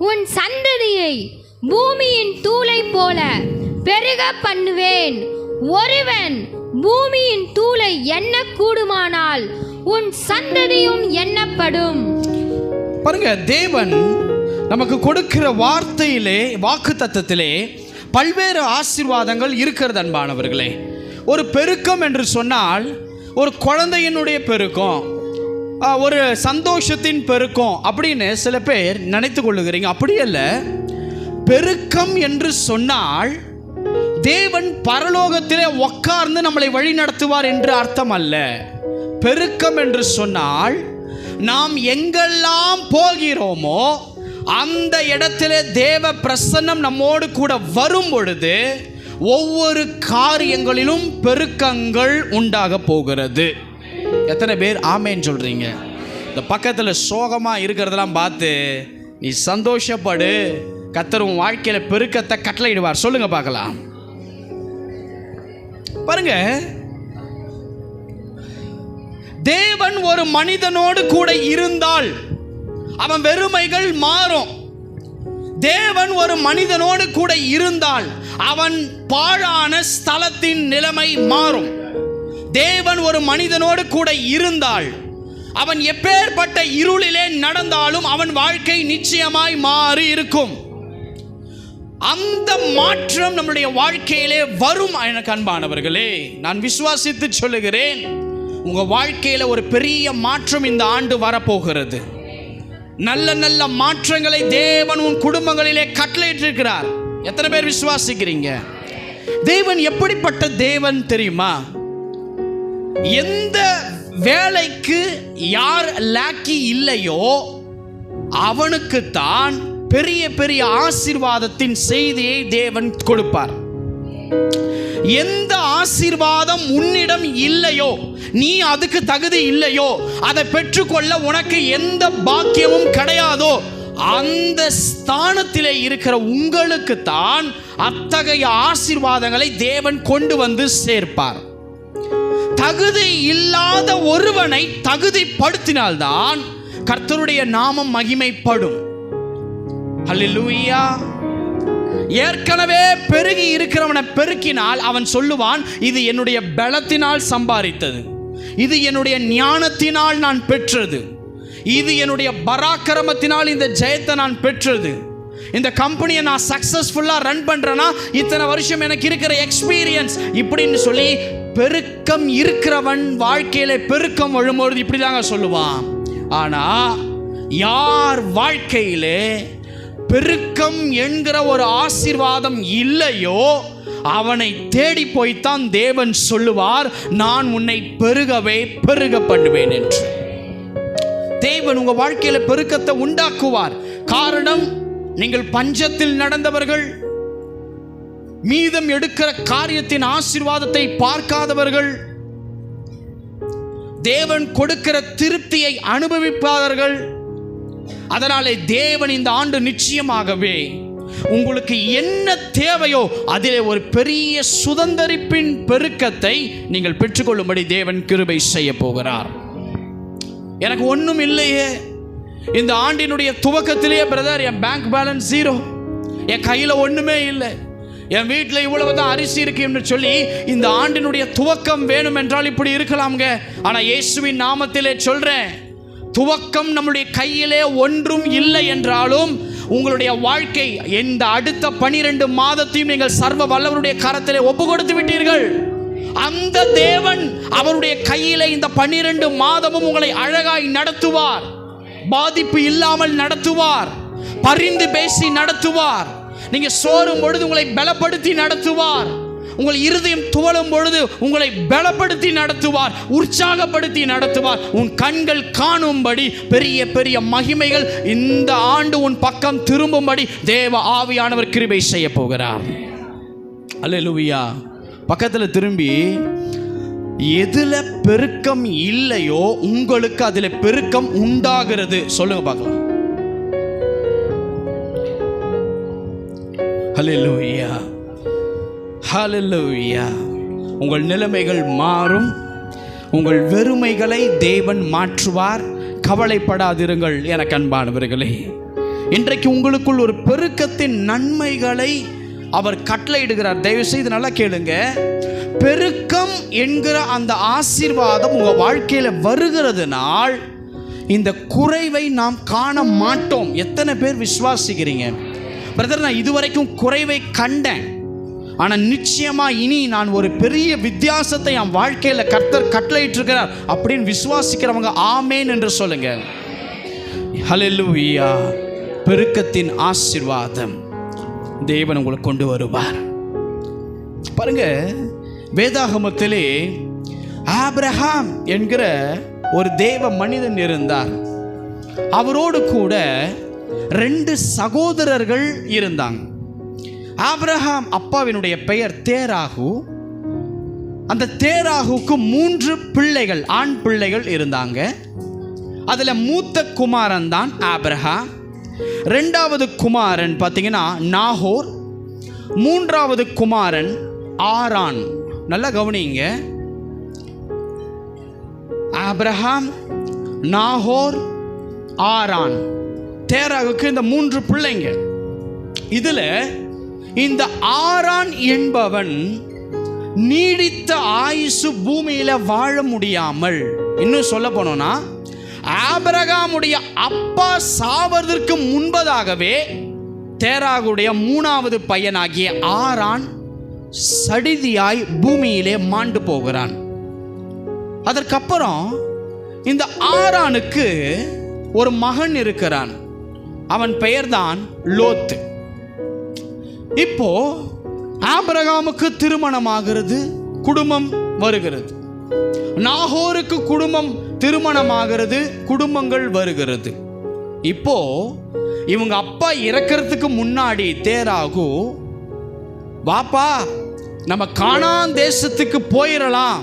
உன் சந்ததியை பூமியின் தூளை போல பெருக பண்ணுவேன். ஒருவன் பூமியின் தூளை எண்ண கூடுமானால் உன் சந்ததியும் எண்ணப்படும். பாருங்க, தேவன் நமக்கு கொடுக்கிற வார்த்தையிலே, வாக்கு தத்தத்திலே பல்வேறு ஆசீர்வாதங்கள் இருக்கிறது அன்பானவர்களே. ஒரு பெருக்கம் என்று சொன்னால் ஒரு குழந்தையினுடைய பெருக்கம், ஒரு சந்தோஷத்தின் பெருக்கம் அப்படின்னு சில பேர் நினைத்து கொள்ளுகிறீங்க. அப்படி அல்ல. பெருக்கம் என்று சொன்னால் தேவன் பரலோகத்திலே உட்கார்ந்து நம்மளை வழி நடத்துவார் என்று அர்த்தம் அல்ல. பெருக்கம் என்று சொன்னால் நாம் எங்கெல்லாம் போகிறோமோ அந்த இடத்திலே தேவ பிரசன்னம் நம்மோடு கூட வரும் பொழுது ஒவ்வொரு காரியங்களிலும் பெருக்கங்கள் உண்டாக போகிறது. எத்தனை பேர் ஆமேன்னு சொல்றீங்க? இந்த பக்கத்தில் சோகமாக இருக்கிறதெல்லாம் பார்த்து நீ சந்தோஷப்படு, கர்த்தர் உன் வாழ்க்கையில பெருக்கத்தை கட்டளையிடுவார். சொல்லுங்க பார்க்கலாம். பாருங்க, தேவன் ஒரு மனிதனோடு கூட இருந்தால் அவன் வெறுமைகள் மாறும். தேவன் ஒரு மனிதனோடு கூட இருந்தால் அவன் பாழான ஸ்தலத்தின் நிலைமை மாறும். தேவன் ஒரு மனிதனோடு கூட இருந்தால் அவன் எப்பேற்பட்ட இருளிலே நடந்தாலும் அவன் வாழ்க்கை நிச்சயமாய் மாறி இருக்கும். அந்த மாற்றம் நம்முடைய வாழ்க்கையிலே வரும். எனக்கு அன்பானவர்களே, நான் விசுவாசித்து சொல்லுகிறேன், உங்க வாழ்க்கையில ஒரு பெரிய மாற்றம் இந்த ஆண்டு வரப்போகிறது. நல்ல நல்ல மாற்றங்களை தேவன் உன் குடும்பங்களிலே கட்டளையிட்டிருக்கிறார். எத்தனை பேர் விசுவாசிக்கிறீங்க? தேவன் எப்படிப்பட்ட தேவன் தெரியுமா? எந்த வேலைக்கு யார் லாக்கி இல்லையோ அவனுக்கு தான் பெரிய பெரிய ஆசீர்வாதத்தின் செய்தியை தேவன் கொடுப்பார். எந்த ஆசீர்வாதம் உன்னிடம் இல்லையோ, நீ அதுக்கு தகுதி இல்லையோ, அதை பெற்றுக்கொள்ள உனக்கு எந்த பாக்கியமும் கிடையாதோ, அந்த ஸ்தானத்திலே இருக்கிற உங்களுக்கு தான் அத்தகைய ஆசீர்வாதங்களை தேவன் கொண்டு வந்து சேர்ப்பார். தகுதி இல்லாத ஒருவனை தகுதிப்படுத்தினால்தான் கர்த்தருடைய நாமம் மகிமைப்படும். ஹல்லேலூயா. ஏற்கனவே பெருகி இருக்கிறவனை பெருக்கினால் அவன் சொல்லுவான், இது என்னுடைய பலத்தினால் சம்பாதித்தது, இது என்னுடைய ஞானத்தினால் நான் பெற்றது, இது என்னுடைய பராக்கிரமத்தினால் இந்த ஜெயத்தை நான் பெற்றது, இந்த கம்பெனியை நான் சக்சஸ்ஃபுல்லாக ரன் பண்ணுறேன்னா இத்தனை வருஷம் எனக்கு இருக்கிற எக்ஸ்பீரியன்ஸ் இப்படின்னு சொல்லி பெருக்கம் இருக்கிறவன் வாழ்க்கையில பெருக்கம் விழும்பொழுது இப்படி தாங்க சொல்லுவான். ஆனால் யார் வாழ்க்கையிலே பெருக்கம் என்கிற ஒரு ஆசீர்வாதம் இல்லையோ அவனை தேடி போய்த்தான் தேவன் சொல்லுவார், நான் உன்னை பெருகவே பெருக பண்ணுவேன் என்று. தேவன் உங்க வாழ்க்கையில பெருக்கத்தை உண்டாக்குவார். காரணம், நீங்கள் பஞ்சத்தில் நடந்தவர்கள், மீதம் எடுக்கிற காரியத்தின் ஆசீர்வாதத்தை பார்க்காதவர்கள், தேவன் கொடுக்கிற திருப்தியை அனுபவிப்பார்கள். அதனாலே தேவன் இந்த ஆண்டு நிச்சயமாகவே உங்களுக்கு என்ன தேவையோ அதிலே ஒரு பெரிய சுதந்தரிப்பின் பெருக்கத்தை நீங்கள் பெற்றுக்கொள்ளும்படி தேவன் கிருபை செய்ய போகிறார். எனக்கு ஒன்றும் இல்லையே, இந்த ஆண்டினுடைய துவக்கத்திலேயே பிரதர் என் பேங்க் பேலன்ஸ் 0, என் கையில் ஒன்றுமே இல்லை, என் வீட்டில் இவ்வளவு தான் அரிசி இருக்கு என்று சொல்லி இந்த ஆண்டினுடைய துவக்கம் வேணும் என்றால் இப்படி இருக்கலாம்ங்க. ஆனால் இயேசுவின் நாமத்திலே சொல்றேன், துவக்கம் நம்முடைய கையிலே ஒன்றும் இல்லை என்றாலும் உங்களுடைய வாழ்க்கை இந்த அடுத்த 12 மாதத்தையும் நீங்கள் சர்வ வல்லவருடைய கரத்திலே ஒப்பு கொடுத்து விட்டீர்கள். அந்த தேவன் அவருடைய கையிலே இந்த 12 மாதமும் உங்களை அழகாய் நடத்துவார், பாதிப்பு இல்லாமல் நடத்துவார், பரிந்து பேசி நடத்துவார். நீங்க சோறும் பொழுது உங்களை பலப்படுத்தி நடத்துவார், உங்கள் இருதயம் துவளும் பொழுது உங்களை பலப்படுத்தி நடத்துவார், உற்சாகப்படுத்தி நடத்துவார். உன் கண்கள் காணும்படி பெரிய பெரிய மகிமைகள் இந்த ஆண்டு உன் பக்கம் திரும்பும்படி தேவ ஆவியானவர் கிருபை செய்ய போகிறார். அல்லேலூயா. பக்கத்தில் திரும்பி, எதுல பெருக்கம் இல்லையோ உங்களுக்கு அதுல பெருக்கம் உண்டாகிறது சொல்லுங்க பார்க்கலாம். ஹல்லேலூயா, ஹல்லேலூயா. உங்கள் நிலைமைகள் மாறும், உங்கள் வெறுமைகளை தேவன் மாற்றுவார். கவலைப்படாதிருங்கள் எனக்கு அன்பானவர்களே. இன்றைக்கு உங்களுக்குள் ஒரு பெருக்கத்தின் நன்மைகளை அவர் கட்டளையிடுகிறார். தயவு செய்து நல்லா கேளுங்க. பெருக்கம் என்கிற அந்த ஆசீர்வாதம் உங்க வாழ்க்கையில வருகிறதுனால் இந்த குறைவை நாம் காண மாட்டோம். எத்தனை பேர் விசுவாசிக்கிறீங்க? பிரதர், நான் இதுவரைக்கும் குறைவை கண்டேன், ஆனால் நிச்சயமா இனி நான் ஒரு பெரிய வித்தியாசத்தை என் வாழ்க்கையில கர்த்தர் கட்டளையிட்டிருக்கிறார் அப்படின்னு விசுவாசிக்கிறவங்க ஆமேன் என்று சொல்லுங்க. ஹல்லேலூயா. பெருக்கத்தின் ஆசீர்வாதம் தேவன் உங்களுக்கு கொண்டு வருவார். பாருங்க, வேதாகமத்திலே ஆபிரகாம் என்கிற ஒரு தேவ மனிதன் இருந்தார். அவரோடு கூட 2 சகோதரர்கள் இருந்தாங்க. ஆபிரகாம் அப்பாவினுடைய பெயர் தேராகு. அந்த தேராகுக்கு 3 பிள்ளைகள், ஆண் பிள்ளைகள் இருந்தாங்க. அதுல மூத்த குமாரன் தான் ஆபிரகாம். 2வது குமாரன் பார்த்தீங்கன்னா நாகோர். 3வது குமாரன் ஆரான். நல்லா கவனிங்க. ஆபிரகாம், நாகோர், ஆரான். தேராகுக்கு இந்த 3 பிள்ளைங்க. இதுல இந்த ஆரான் என்பவன் நீடித்த ஆயுசு பூமியில வாழ முடியாமல், இன்னும் சொல்ல போனோம்னா ஆபிரகாமுடைய அப்பா சாவதற்கு முன்பதாகவே தேராகுடைய 3வது பையனாகிய ஆரான் சடிதியாய் பூமியிலே மாண்டு போகிறான். அதற்கப்புறம் இந்த ஆரானுக்கு ஒரு மகன் இருக்கிறான். அவன் பெயர்தான் லோத்து. இப்போ ஆபிரகாமுக்கு திருமணமாகிறது, குடும்பம் வருகிறது. நாகோருக்கு குடும்பம் திருமணமாகிறது, குடும்பங்கள் வருகிறது. இப்போ இவங்க அப்பா இறக்கிறதுக்கு முன்னாடி தேராகு, வாப்பா நம்ம கானான் தேசத்துக்கு போயிடலாம்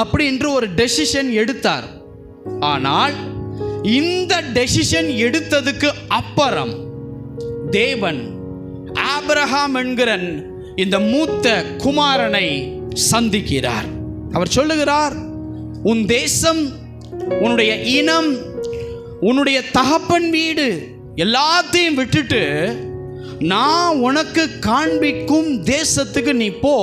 அப்படின்ற ஒரு டெசிஷன் எடுத்தார். ஆனால் இந்த டெசிஷன் எடுத்ததுக்கு அப்புறம் தேவன் ஆபிரகாம் என்கிற இந்த மூத்த குமாரனை சந்திக்கிறார். அவர் சொல்லுகிறார், உன் தேசம், உன்னுடைய இனம், உன்னுடைய தகப்பன் வீடு எல்லாத்தையும் விட்டுட்டு நான் உனக்கு காண்பிக்கும் தேசத்துக்கு நீ போ.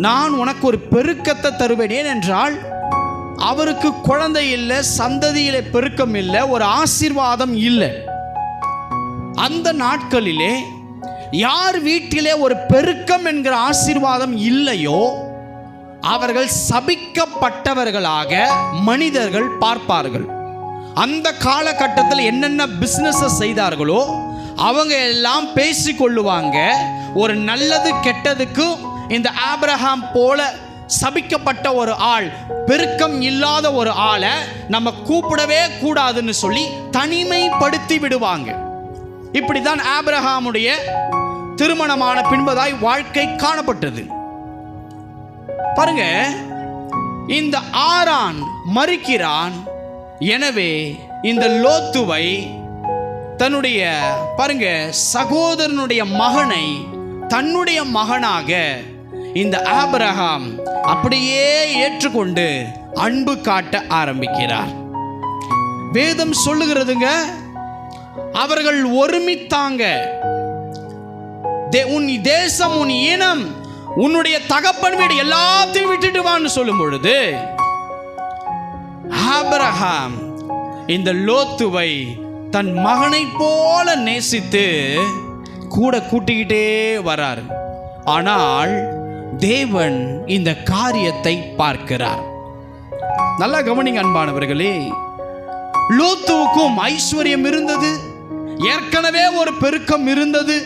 நான் உனக்கு ஒரு பெருக்கத்தை தருவேன். ஏனென்றால் அவருக்கு குழந்தை இல்லை, சந்ததியிலே பெருக்கம் இல்லை, ஒரு ஆசீர்வாதம் இல்லை. அந்த நாட்களிலே யார் வீட்டிலே ஒரு பெருக்கம் என்கிற ஆசீர்வாதம் இல்லையோ அவர்கள் சபிக்கப்பட்டவர்களாக மனிதர்கள் பார்ப்பார்கள். அந்த காலகட்டத்தில் என்னென்ன பிசினஸ் செய்தார்களோ அவங்க எல்லாம் பேசிக்கொள்ளுவாங்க. ஒரு நல்லது கெட்டதுக்கு இந்த ஆபிரகாம் போல சபிக்கப்பட்ட ஒரு ஆள், பெருக்கம் இல்லாத ஒரு ஆளை நம்ம கூப்பிடவே கூடாதுன்னு சொல்லி தனிமைப்படுத்தி விடுவாங்க. இப்படிதான் ஆபிரகாமுடைய திருமணமான பின்பதாய் வாழ்க்கை காணப்பட்டது. பாருங்க, இந்த ஆரான் மரிக்கிறான். எனவே இந்த லோத்துவை தன்னுடைய பாருங்க சகோதரனுடைய மகனை தன்னுடைய மகனாக இந்த ஆபிரகாம் அப்படியே ஏற்றுக்கொண்டு அன்பு காட்ட ஆரம்பிக்கிறார். வேதம் சொல்லுகிறதுங்க, அவர்கள் ஒருமித்தாங்க. உன் தேசம், உன் இனம், உன்னுடைய தகப்பன் வீடு எல்லாத்தையும் விட்டுட்டு வான்னு சொல்லும் பொழுது ஆபிரகாம் இந்த லோத்துவை தன் மகனை போல நேசித்து கூட கூட்டிக்கிட்டே வரார். ஆனால் தேவன் இந்த காரியத்தை பார்க்கிறார். நல்லா கவனிங்க அன்பானவர்களே. லோத்துவுக்கும் ஐஸ்வர்யம் இருந்தது, ஏற்கனவே ஒரு பெருக்கம் இருந்தது,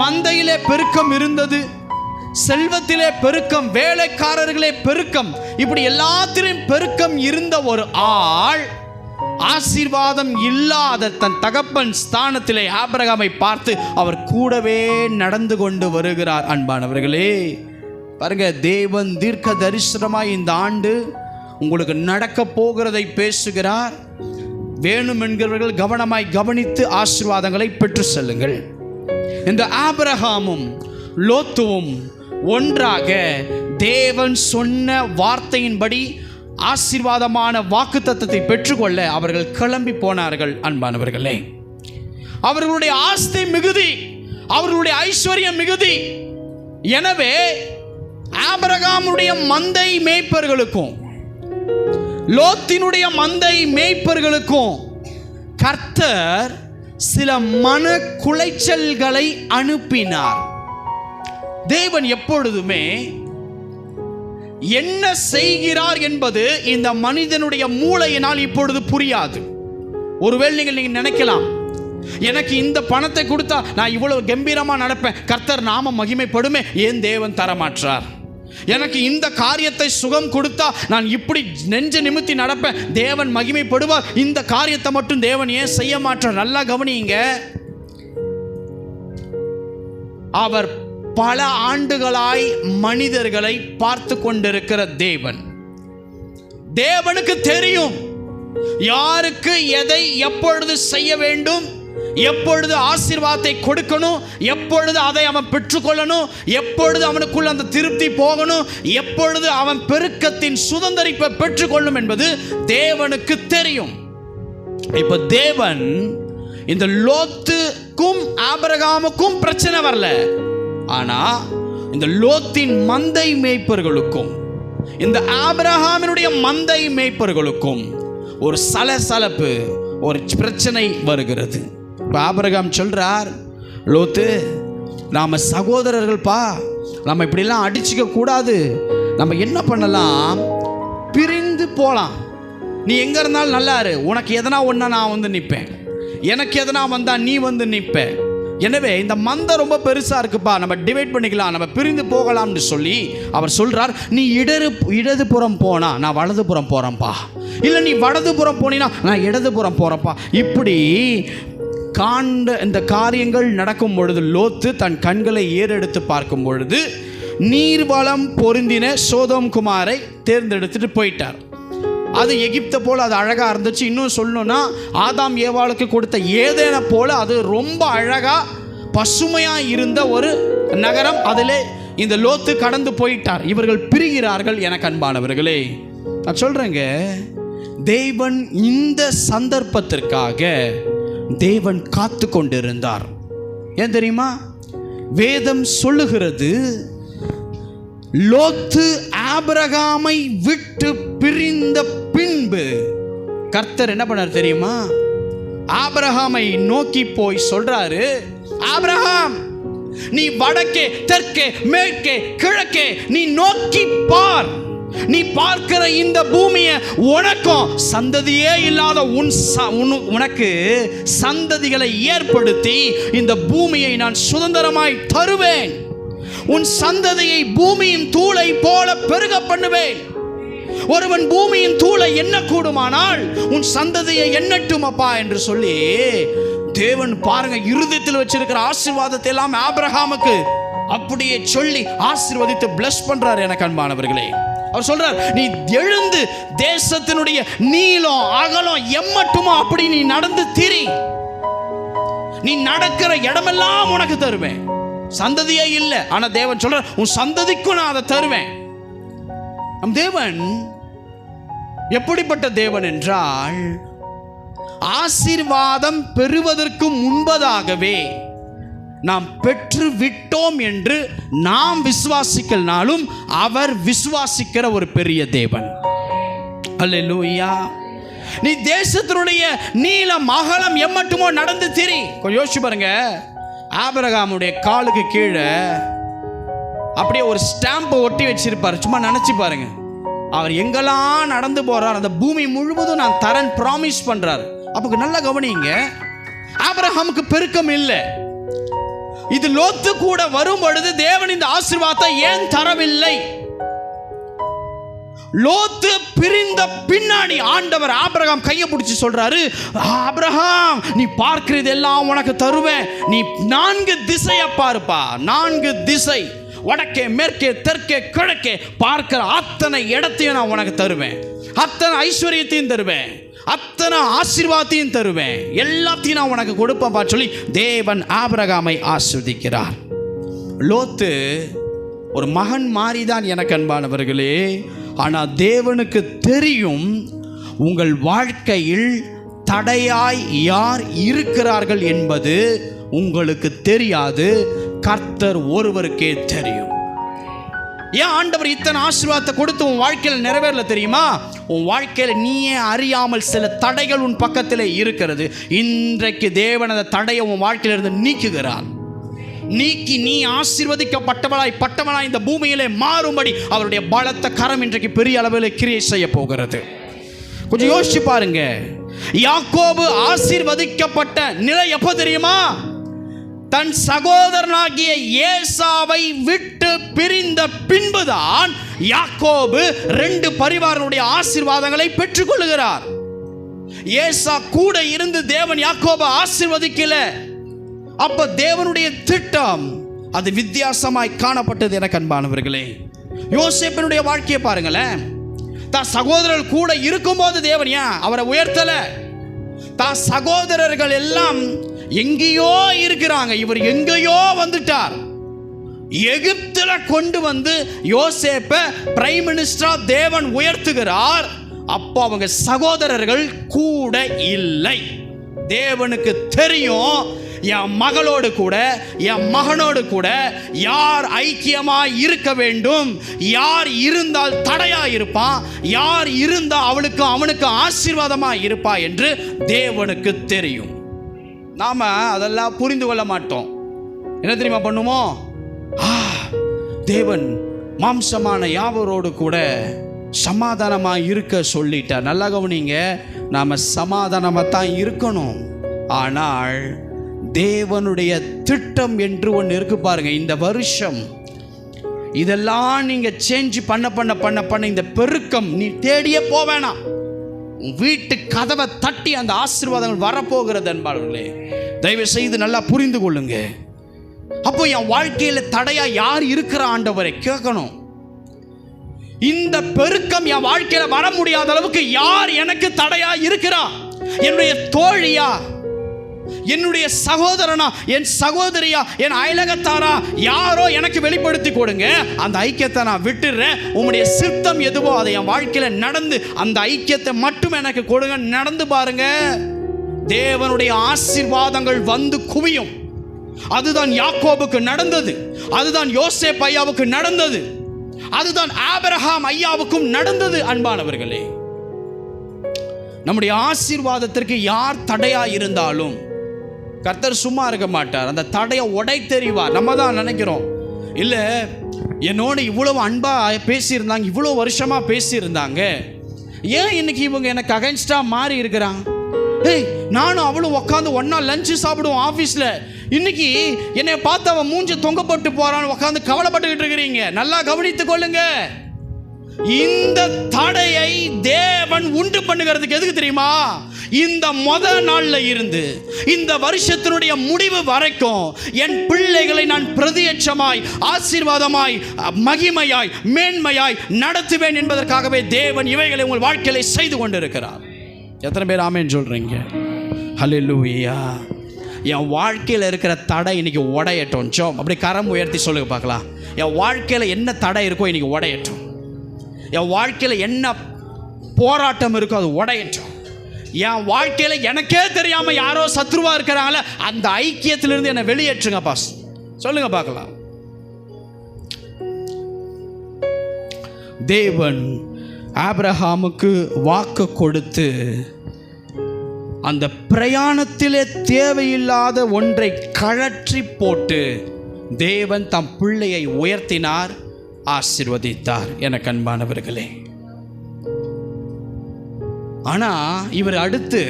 மந்தையிலே பெருக்கம் இருந்தது, செல்வத்திலே பெருக்கம், வேலைக்காரர்களே பெருக்கம், இப்படி எல்லாத்திலும் பெருக்கம் இருந்த ஒரு ஆள் ஆசீர்வாதம் இல்லாத தன் தகப்பன் ஸ்தானத்திலே ஆபிரகாமை பார்த்து அவர் கூடவே நடந்து கொண்டு வருகிறார். அன்பானவர்களே பாருங்க, தேவன் தீர்க்க தரிசனமாய் இந்த ஆண்டு உங்களுக்கு நடக்க போகிறதை பேசுகிறார். வேணும் என்கிறவர்கள் கவனமாய் கவனித்து ஆசீர்வாதங்களை பெற்று செல்லுங்கள். இந்த ஆபிரகாமும் லோத்துவும் ஒன்றாக தேவன் சொன்ன வார்த்தையின்படி ஆசீர்வாதமான வாக்குத்தத்தத்தை பெற்றுக்கொள்ள அவர்கள் கிளம்பி போனார்கள். அன்பானவர்களே, அவர்களுடைய ஆஸ்தி மிகுதி, அவர்களுடைய ஐஸ்வர்யம் மிகுதி. எனவே ஆபிரகாமுடைய மந்தை மேய்ப்பர்களுக்கும் லோத்தினுடைய மந்தை மேய்ப்பர்களுக்கும் கர்த்தர் சில மன குலைச்சல்களை அனுப்பினார். தேவன் எப்பொழுதுமே என்ன செய்கிறார் என்பது இந்த மனிதனுடைய மூளையினால் இப்பொழுது புரியாது. ஒருவேளை நீங்க நினைக்கலாம், எனக்கு இந்த பணத்தை கொடுத்தா நான் இவ்வளவு கம்பீரமா நடப்பேன், கர்த்தர் நாம மகிமைப்படுமே, ஏன் தேவன் தரமாற்றார்? எனக்கு இந்த காரியத்தை சுகம் கொடுத்தா நான் இப்படி நெஞ்ச நிமித்தி நடப்பேன், தேவன் மகிமைப்படுவார், இந்த காரியத்தை மட்டும் தேவன் ஏன் செய்ய மாட்டார்? நல்லா கவனிங்க. அவர் பல ஆண்டுகளாய் மனிதர்களை பார்த்து கொண்டிருக்கிற தேவன். தேவனுக்கு தெரியும் யாருக்கு எதை எப்பொழுது செய்ய வேண்டும், எப்பொழுது ஆசீர்வாதத்தை கொடுக்கணும், எப்பொழுது அதை அவன் பெற்றுக்கொள்ளணும், எப்பொழுது அவனுக்குள்ள அந்த திருப்தி போகணும், எப்பொழுது அவன் பெருக்கத்தின் சுதந்திரிப்பை பெற்றுக்கொள்ளும் என்பது தேவனுக்கு தெரியும். இப்ப தேவன் இந்த லோத்துக்கும் ஆபிரகாமுக்கும் பிரச்சனை வரல, ஆனா இந்த லோத்தின் மந்தை மேய்ப்பர்களுக்கும் இந்த ஆபிரகாமினுடைய மந்தை மேய்ப்பர்களுக்கும் ஒரு சலசலப்பு, ஒரு பிரச்சனை வருகிறது. இப்போ ஆபிரகாம் சொல்றார், லோத்து நாம சகோதரர்கள்ப்பா, நம்ம இப்படிலாம் அடிச்சுக்க கூடாது, நம்ம என்ன பண்ணலாம், பிரிந்து போகலாம். நீ எங்க இருந்தாலும் நல்லா இரு, உனக்கு எதனா ஒன்றா நான் வந்து நிற்பேன், எனக்கு எதனா வந்தா நீ வந்து நிற்ப. எனவே இந்த மந்தை ரொம்ப பெருசா இருக்குப்பா, நம்ம டிவைட் பண்ணிக்கலாம், நம்ம பிரிந்து போகலாம்னு சொல்லி அவர் சொல்றார். நீ இடதுபுறம் போனா நான் வலதுபுறம் போறேன்ப்பா, இல்லை நீ வலதுபுறம் போனீனா நான் இடதுபுறம் போறேன்ப்பா. இப்படி இந்த காரியங்கள் நடக்கும் பொழுது லோத்து தன் கண்களை ஏறெடுத்து பார்க்கும் பொழுது நீர்வளம் பொருந்தின சோதோம் குமாரை தேர்ந்தெடுத்துட்டு போயிட்டார். அது எகிப்தை போல அது அழகா இருந்துச்சு. இன்னும் சொல்லணும்னா ஆதாம் ஏவாளுக்கு கொடுத்த ஏதேனை போல அது ரொம்ப அழகா பசுமையா இருந்த ஒரு நகரம். அதிலே இந்த லோத்து கடந்து போயிட்டார். இவர்கள் பிரிகிறார்கள். எனக்கு அன்பானவர்களே, நான் சொல்றேங்க, தேவன் இந்த சந்தர்ப்பத்திற்காக தேவன் காத்து கொண்டிருந்தார். ஏன் தெரியுமா? வேதம் சொல்லுகிறது, லோத்து ஆபிரகாமை விட்டு பிரிந்த பின்பு கர்த்தர் என்ன பண்ணார் தெரியுமா? ஆபிரகாமை நோக்கி போய் சொல்றாரு, ஆபிரகாம் நீ வடக்கே தெற்கே மேற்கே கிழக்கே நீ நோக்கி பார், நீ பார்க்கிற இந்த பூமியை உனக்கும் சந்ததியே இல்லாத உனக்கு சந்ததிகளை ஏற்படுத்தி இந்த பூமியை நான் சுதந்திரமாய் தருவேன், உன் சந்ததியை பூமியின் தூளை போல பெருக பண்ணுவேன். ஒருவன் பூமியின் தூளை எண்ண கூடுமானால் உன் சந்ததியை எண்ணட்டும் அப்பா என்று சொல்லி தேவன் பாருங்க இருதயத்தில் வச்சிருக்கிற ஆசீர்வாதத்தை எல்லாம் ஆபிரகாமுக்கு அப்படியே சொல்லி ஆசீர்வதித்து பிளஸ் பண்றாரு. எனக்கு அன்பானவர்களே, அவர் சொல்றார், நீ எழுந்து தேசத்தினுடைய நீளம் அகலம் எம்மட்டுமோ அப்படி நீ நடந்து திரி, நீ நடக்கிற இடமெல்லாம் உனக்கு தருவேன். சந்ததியே இல்லை, ஆனா தேவன் சொல்ற உன் சந்ததிக்கும் நான் அதை தருவேன். நம் தேவன் எப்படிப்பட்ட தேவன் என்றால், ஆசீர்வாதம் பெறுவதற்கு முன்பதாகவே நாம் பெற்று விட்டோம் என்று நாம் விசுவாசிக்கலனாலும் அவர் விசுவாசிக்கிற ஒரு பெரிய தேவன். அல்லேலூயா. நீ தேசத்தினுடைய நீளம் அகலம் எம்மட்டுமோ நடந்து திரி. யோசிச்சு பாருங்க, ஆபிரகாமுடைய காலுக்கு கீழே அப்படியே ஒரு ஸ்டாம்பை ஒட்டி வச்சிருப்பார். சும்மா நினைச்சு பாருங்க, அவர் எங்கெல்லாம் நடந்து போறார் அந்த பூமி முழுவதும் நான் தரேன் ப்ராமிஸ் பண்றாரு. அப்போ நல்லா கவனிங்க, ஆபிரகாமுக்கு பெருக்கம் இல்லை. இது லோத்து கூட வரும் பொழுது தேவன் இந்த ஆசீர்வாதத்தை ஏன் தரவில்லை? லோத்து பிரிந்த பின்னாடி ஆண்டவர் ஆபிரகாம் கையை பிடிச்சி சொல்றாரு, ஆபிரகாம் நீ பார்க்கிறது எல்லாம் உனக்கு தருவேன், நீ 4 திசையை பாருப்பா, 4 திசை, வடக்கே மேற்கே தெற்கே கிழக்கே பார்க்கிற அத்தனை இடத்தையும் நான் உனக்கு தருவேன், அத்தனை ஐஸ்வர்யத்தையும் தருவேன், அத்தனை ஆசீர்வாதத்தையும் தருவேன், எல்லாத்தையும் நான் உனக்கு கொடுப்பேன் சொல்லி தேவன் ஆபிரகாமை ஆசீர்வதிக்கிறார். லோத்து ஒரு மகன் மாறிதான் எனக்கு அன்பானவர்களே. ஆனால் தேவனுக்கு தெரியும், உங்கள் வாழ்க்கையில் தடையாய் யார் இருக்கிறார்கள் என்பது உங்களுக்கு தெரியாது, கர்த்தர் ஒருவருக்கே தெரியும். ஏன் ஆண்டவர் இத்தனை ஆசீர்வாதத்தை கொடுத்து உன் வாழ்க்கையில் நிறைவேறல தெரியுமா? உன் வாழ்க்கையில் நீயே அறியாமல் சில தடைகள் உன் பக்கத்திலே இருக்கிறது. இன்றைக்கு தேவன் அந்த தடையை உன் வாழ்க்கையிலிருந்து நீக்குகிறார். நீக்கி நீ பட்டவளாய் இந்த பூமியிலே மாறும்படி அவருடைய பலத்த கரம் இன்றைக்கு பெரிய அளவில் கிரியை செய்ய போகிறது. கொஞ்சம் யோசிச்சு பாருங்க. யாக்கோபு ஆசீர்வதிக்கப்பட்ட நிலை எப்போ தெரியுமா? தன் சகோதரனாகிய ஏசாவை விட்டு பிரிந்த பின்புதான் யாக்கோபு 2 பரிவாரனுடைய ஆசீர்வாதங்களை பெற்றுக் கொள்கிறார். ஏசா கூட இருந்து தேவன் யாக்கோபை ஆசீர்வதிக்கல. அப்ப தேவனுடைய திட்டம் அது வித்தியாசமாய் காணப்பட்டது. எனக்கு அன்பானவர்களே, யோசேப்பினுடைய வாழ்க்கையை பாருங்களேன். தான் சகோதரர்கள் கூட இருக்கும்போது தேவன் ஏன் அவரை உயர்த்தல? தான் சகோதரர்கள் எல்லாம் எங்கேயோ இருக்கிறாங்க, இவர் எங்கேயோ வந்துட்டார். எகிப்துல கொண்டு வந்து யோசேப்பை பிரைம் மினிஸ்டரா தேவன் உயர்த்துகிறார். அப்போ அவங்க சகோதரர்கள் கூட இல்லை. தேவனுக்கு தெரியும், என் மகளோடு கூட என் மகனோடு கூட யார் ஐக்கியமாய் இருக்க வேண்டும், யார் இருந்தால் தடையா இருப்பான், யார் இருந்தால் அவளுக்கு அவனுக்கு ஆசீர்வாதமாக இருப்பா என்று தேவனுக்கு தெரியும். நாம அதெல்லாம் புரிந்து கொள்ள மாட்டோம். என்ன தெரியுமா பண்ணுவோம்? தேவன் மாம்சமான யாவரோடு கூட சமாதானமாக இருக்க சொல்லிட்டார். நல்லா கவனிங்க, நாம சமாதானமாக தான் இருக்கணும். ஆனால் தேவனுடைய திட்டம் என்று ஒன்று இருக்கு பாருங்க. இந்த வருஷம் இதெல்லாம் நீங்க சேஞ்ச் பண்ண இந்த பெருக்கம் நீ தேடியே போவேணாம். வீட்டு கதவை தட்டி அந்த ஆசீர்வாதங்கள் வரப்போகிறது என்பார்களே. தயவு செய்து நல்லா புரிந்து கொள்ளுங்க. அப்போ என் வாழ்க்கையில தடையா யார் இருக்கிற ஆண்டவரை கேட்கணும். இந்த பெருக்கம் என் வாழ்க்கையில வர முடியாத அளவுக்கு யார் எனக்கு தடையா இருக்கிறா? என்னுடைய தோழியா, என்னுடைய சகோதரனா, என் சகோதரியா, என் அயலகத்தாரா, யாரோ எனக்கு வெளிப்படுத்தி கொடுங்க. அந்த ஐக்கியத்தை நான் விட்டுறேன். உங்களுடைய சித்தம் எதுவோ அதை என் வாழ்க்கையில நடந்து அந்த ஐக்கியத்தை மட்டும் எனக்கு கொடுங்க. நடந்து பாருங்க, தேவனுடைய ஆசீர்வாதங்கள் வந்து குவியும். அதுதான் யாக்கோபுக்கு நடந்தது, அதுதான் யோசேப் ஐயாவுக்கு நடந்தது, அதுதான் ஆபிரகாம் ஐயாவுக்கும் நடந்தது. அன்பானவர்களே, நம்முடைய ஆசீர்வாதத்திற்கு யார் தடையா இருந்தாலும் கர்த்தர் சும்மா இருக்க மாட்டார். அந்த தடையை உடை தெரிவார். நம்ம தான் நினைக்கிறோம், இல்லை என்னோட இவ்வளவு அன்பா பேசியிருந்தாங்க, இவ்வளோ வருஷமா பேசியிருந்தாங்க, ஏன் இன்னைக்கு இவங்க எனக்கு அகைன்ஸ்டா மாறி இருக்கிறாங்க? ஏய், நானும் அவளும் உட்காந்து ஒன்னா லஞ்சு சாப்பிடுவோம் ஆஃபீஸில், இன்னைக்கு என்னை பார்த்து அவன் மூஞ்சி தொங்கப்பட்டு போறான்னு உட்காந்து கவலைப்பட்டுக்கிட்டு இருக்கிறீங்க. நல்லா கவனித்துக் கொள்ளுங்க. இந்த தடையை தேவன் உண்டு பண்ணுகிறதுக்கு எதுக்கு தெரியுமா? இந்த முதல் நாள்ல இருந்து இந்த வருஷத்தினுடைய முடிவு வரைக்கும் என் பிள்ளைகளை நான் பிரதியட்சமாய், ஆசீர்வாதமாய், மகிமையாய், மேன்மையாய் நடத்துவேன் என்பதற்காகவே தேவன் இவைகளை உங்கள் வாழ்க்கையில செய்து கொண்டிருக்கிறார். எத்தனை பேர் ஆமென் சொல்றீங்க? ஹல்லேலூயா. என் வாழ்க்கையில் இருக்கிற தடை இன்னைக்கு உடையட்டும். ஜோம் அப்படி கரம் உயர்த்தி சொல்லுங்க பார்க்கலாம். என் வாழ்க்கையில் என்ன தடை இருக்கோ இன்னைக்கு உடையட்டும். என் வாழ்க்கையில் என்ன போராட்டம் இருக்கோ அது உடையட்டும். என் வாழ்க்கையில் எனக்கே தெரியாமல் யாரோ சத்ருவா இருக்கிறாங்களே, அந்த ஐக்கியத்திலிருந்து என்னை வெளியேற்றுங்க பாஸ். சொல்லுங்க பார்க்கலாம். தேவன் ஆபிரகாமுக்கு வாக்கு கொடுத்து அந்த பிரயாணத்திலே தேவையில்லாத ஒன்றை கழற்றி போட்டு தேவன் தம் பிள்ளையை உயர்த்தினார், ஆசீர்வதித்தார். எனக்கு அன்பானவர்களே, ஆனா இவர் அடுத்து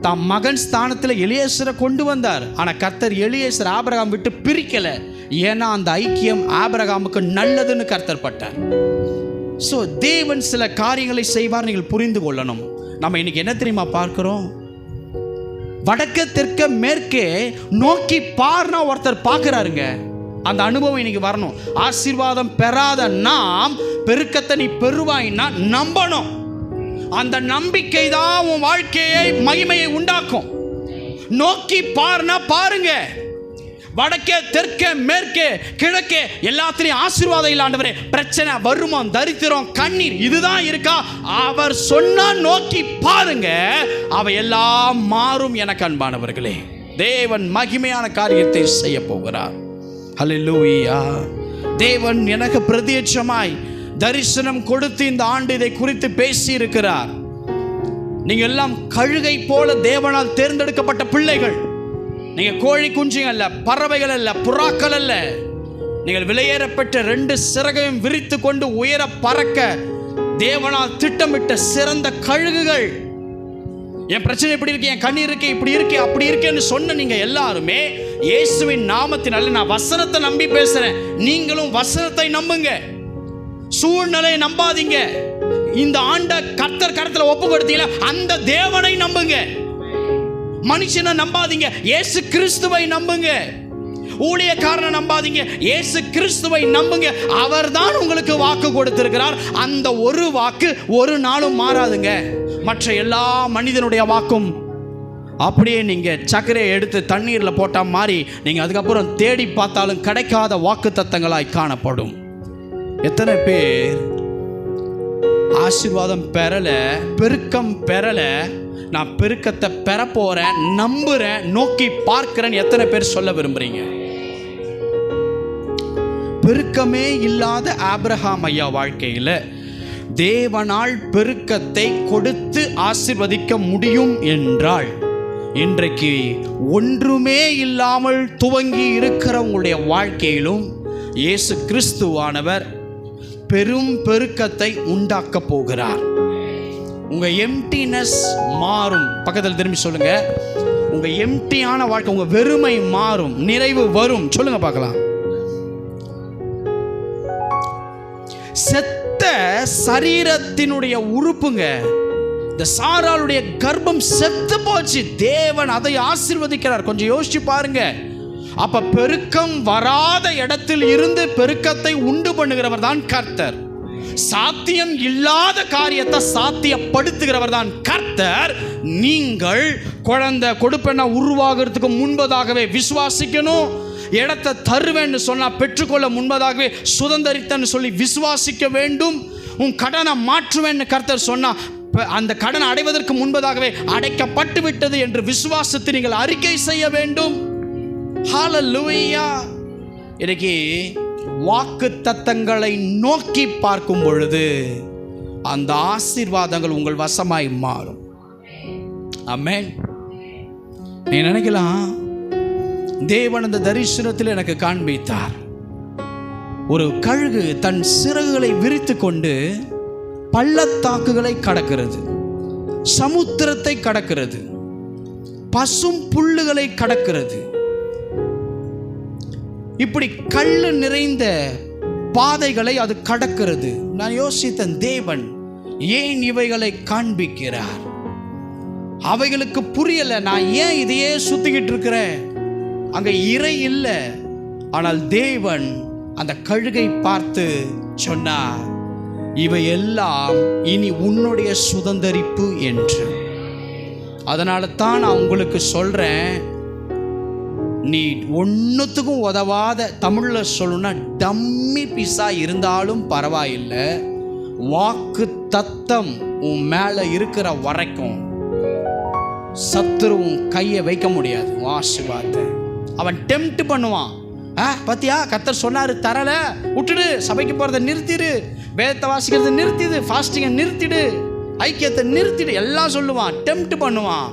தம் மகன் ஸ்தானத்தில் எலியேசரை கொண்டு வந்தார். ஆனா கர்த்தர் எலியேசர் ஆபிரகாம் விட்டு பிரிக்கல. ஏன்னா அந்த ஐக்கியம் ஆபிரகாமுக்கு நல்லதுன்னு கர்த்தர் பட்டார். ஸோ தேவன் சில காரியங்களை செய்வார், நீங்கள் புரிந்து கொள்ளணும். நம்ம இன்னைக்கு என்ன தெரியுமா பார்க்கிறோம்? வடக்கு தெற்க மேற்கே நோக்கி பார்னா ஒருத்தர் பார்க்கிறாருங்க. அந்த அனுபவம் இன்னைக்கு வரணும். ஆசீர்வாதம் பெறாத நாம் பெருக்கத்தை நீ பெறுவாய்னா நம்பணும். அந்த நம்பிக்கை தான் உன் வாழ்க்கையை, மகிமையை உண்டாக்கும். நோக்கி பார்னா பாருங்க. வடக்கே, தெற்கே, மேற்கே, கிழக்கே எல்லாத்திலையும் ஆசீர்வாதம் இல்ல ஆண்டவரே. பிரச்சனை, வருமானம், தரித்திரம், கண்ணீர் இதுதான் இருக்கா? அவர் சொன்னா நோக்கி பாருங்க, அவை எல்லாம் மாறும். எனக்கு அன்பானவர்களே, தேவன் மகிமையான காரியத்தை செய்ய போகிறார். ஹல்லேலூயா. தேவன் எனக்கு பிரத்யட்சமாய் தரிசனம் கொடுத்து இந்த ஆண்டு இதை குறித்து பேசி இருக்கிறார். நீங்க எல்லாம் கழுகை போல தேவனால் தேர்ந்தெடுக்கப்பட்ட பிள்ளைகள். நீங்க கோழி குஞ்சுகள் அல்ல, பறவைகள் அல்ல, புறாக்கள் அல்ல. நீங்கள் விலையேறப்பட்ட 2 சிறகையும் விரித்து கொண்டு உயர பறக்க தேவனால் திட்டமிட்ட சிறந்த கழுகுகள். என் பிரச்சனை இப்படி இருக்கு, என் கண்ணீர் இருக்கு, இப்படி இருக்கு, அப்படி இருக்கேன்னு சொன்ன நீங்க எல்லாருமே இயேசுவின் நாமத்தினால, நான் வசனத்தை நம்பி பேசுறேன், நீங்களும் வசனத்தை நம்புங்க. சூழ்நிலையை நம்பாதீங்க. இந்த ஆண்ட கர்த்தர் கரத்துல ஒப்பு கொடுத்தீங்க, அந்த தேவனை நம்புங்க. மனுஷனை நம்பாதீங்க, இயேசு கிறிஸ்துவை நம்புங்க. ஊழியக்காரனை நம்பாதீங்க, இயேசு கிறிஸ்துவை நம்புங்க. அவர்தான் உங்களுக்கு வாக்கு கொடுத்திருக்கிறார். அந்த ஒரு வாக்கு ஒரு நாளும் மாறாதுங்க. மற்ற எல்லா மனிதனுடைய வாக்கும் அப்படியே நீங்க சர்க்கரையை எடுத்து தண்ணீர்ல போட்டா மாதிரி நீங்க அதுக்கப்புறம் தேடி பார்த்தாலும் கிடைக்காத வாக்கு தத்தங்களாய் காணப்படும். எத்தனை பேர் ஆசீர்வாதம் பெறல, பெருக்கம் பெறல, நான் பெருக்கத்தை பெற போறேன், நம்புறேன், நோக்கி பார்க்கிறேன், எத்தனை பேர் சொல்ல விரும்புறீங்க? பெருக்கமே இல்லாத ஆபிரகாம் ஐயா வாழ்க்கையில் தேவனால் பெருக்கத்தை கொடுத்து ஆசீர்வதிக்க முடியும் என்றால், இன்றைக்கு ஒன்றுமே இல்லாமல் துவங்கி இருக்கிற உங்களுடைய வாழ்க்கையிலும் இயேசு கிறிஸ்துவானவர் பெரும் பெருக்கத்தை உண்டாக்க போகிறார். உங்க எம்டினஸ் மாறும். பக்கத்தில் திரும்பி சொல்லுங்க, உங்க எம்டியான வாழ்க்கை, உங்க வெறுமை மாறும், நிறைவு வரும். சொல்லுங்க பார்க்கலாம். செத்த சரீரத்தினுடைய உறுப்புங்க, இந்த சாராளுடைய கர்ப்பம் செத்து போச்சு, தேவன் அதை ஆசீர்வதிக்கிறார். கொஞ்சம் யோசிச்சு பாருங்க. அப்ப பெருக்கம் வராத இடத்தில் இருந்து பெருக்கத்தை உண்டு பண்ணுகிறவர் தான் கர்த்தர். சாத்தியம் இல்லாத காரியத்தை சாத்தியப்படுத்துகிறவர் தான் கர்த்தர். நீங்கள் குழந்தை கொடுப்பெண்ணா உருவாகிறதுக்கு முன்பதாகவே விசுவாசிக்கணும். இடத்தை தருவேன்னு சொன்னா பெற்றுக்கொள்ள முன்பதாகவே சுதந்திரித்தன்னு சொல்லி விசுவாசிக்க வேண்டும். உன் கடனை மாற்றுவேன்னு கர்த்தர் சொன்னா அந்த கடனை அடைவதற்கு முன்பதாகவே அடைக்கப்பட்டு விட்டது என்று விசுவாசத்தை நீங்கள் அறிக்கை செய்ய வேண்டும். ஹல்லேலூயா. இன்னைக்கு வாக்கு தத்தங்களை நோக்கி பார்க்கும் பொழுது அந்த ஆசீர்வாதங்கள் உங்கள் வசமாய் மாறும். ஆமென். நீ நினைக்கலாம், தேவன் அந்த தரிசனத்தில் எனக்கு காண்பித்தார். ஒரு கழுகு தன் சிறகுகளை விரித்து கொண்டு பள்ளத்தாக்குகளை கடக்கிறது, சமுத்திரத்தை கடக்கிறது, பசும் புல்லுகளை கடக்கிறது. இப்படி கள்ளு நிறைந்த பாதைகளை அது கடக்கிறது. நான் யோசித்தேன், தேவன் ஏன் இவைகளை காண்பிக்கிறார்? அவைகளுக்கு புரியல, நான் ஏன் இதையே சுத்திக்கிட்டு இருக்கிறேன்? அங்க இறை இல்லை. ஆனால் தேவன் அந்த கழுகை பார்த்து சொன்னார், இவை எல்லாம் இனி உன்னுடைய சுதந்தரிப்பு என்று. அதனால தான் நான் உங்களுக்கு சொல்றேன், நீ ஒன்றுத்துக்கும் உதவாத, தமிழ்ல சொல்லணும்னா டம்மி பீஸா இருந்தாலும் பரவாயில்லை, வாக்கு தத்தம் உன் மேல இருக்கிற வரைக்கும் சத்துரு உன் கையை வைக்க முடியாது. ஆசீர்வாதத்தை அவன் டெம்ப்ட் பண்ணுவான். பத்தியா, கர்த்தர் சொன்னாரு தரல, விட்டுடு, சபைக்கு போறதை நிறுத்திடு, வேதத்தை வாசிக்கிறத நிறுத்திடு, ஃபாஸ்டிங்கை நிறுத்திடு, ஐக்கியத்தை நிறுத்திடு, எல்லாம் சொல்லுவான், டெம்ப்ட் பண்ணுவான்.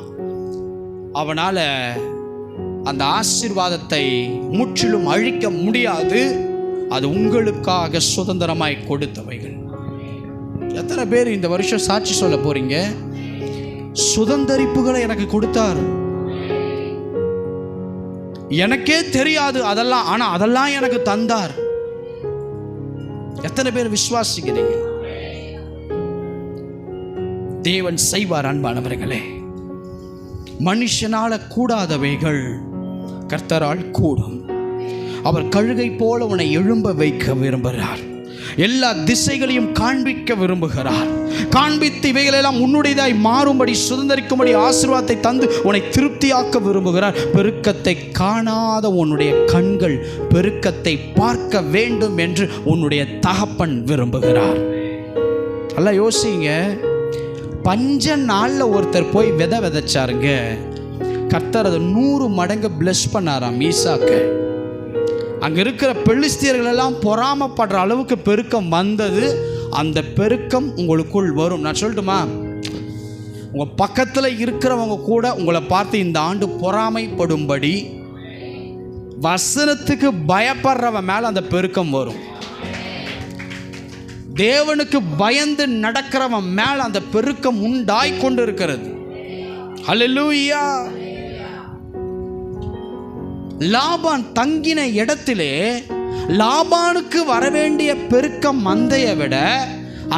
அவனால அந்த ஆசீர்வாதத்தை முற்றிலும் அழிக்க முடியாது. அது உங்களுக்காக சுதந்திரமாய் கொடுத்தவைகள். எத்தனை பேர் இந்த வருஷம் சாட்சி சொல்ல போறீங்க? சுதந்தரிப்புகளை எனக்கு கொடுத்தார், எனக்கே தெரியாது அதெல்லாம், ஆனா அதெல்லாம் எனக்கு தந்தார். எத்தனை பேர் விசுவாசிக்கிறீங்க? தேவன் செய்வார். அன்பானவர்களே, மனுஷனால கூடாதவைகள் கர்த்தரால் கூடும். அவர் கழுகை போல உன்னை எழும்ப வைக்க விரும்புகிறார். எல்லா திசைகளையும் காண்பிக்க விரும்புகிறார். காண்பித்து இவைகளெல்லாம் உன்னுடையதாய் மாறும்படி சுதந்திரிக்கும்படி ஆசீர்வாதத்தை தந்து உன்னை திருப்தியாக்க விரும்புகிறார். பெருக்கத்தை காணாத உன்னுடைய கண்கள் பெருக்கத்தை பார்க்க வேண்டும் என்று உன்னுடைய தகப்பன் விரும்புகிறார். நல்லா யோசிங்க. பஞ்ச நாளில் ஒருத்தர் போய் விதைச்சாருங்க. கர்த்தர் அதை 100 மடங்கு பிளஸ் பண்ணாராம் ஈசாக்க. அங்கே இருக்கிற பெலிஸ்தியர்கள் எல்லாம் பொறாமப்படுற அளவுக்கு பெருக்கம் வந்தது. அந்த பெருக்கம் உங்களுக்குள் வரும். நான் சொல்லட்டுமா, உங்கள் பக்கத்தில் இருக்கிறவங்க கூட உங்களை பார்த்து இந்த ஆண்டு பொறாமைப்படும்படி வசனத்துக்கு பயப்படுறவன் மேலே அந்த பெருக்கம் வரும். தேவனுக்கு பயந்து நடக்கிறவன் மேலே அந்த பெருக்கம் உண்டாய் கொண்டு இருக்கிறது. ஹல்லேலூயா. லாபான் தங்கின இடத்திலே லாபானுக்கு வரவேண்டிய பெருக்கம் மந்தையை விட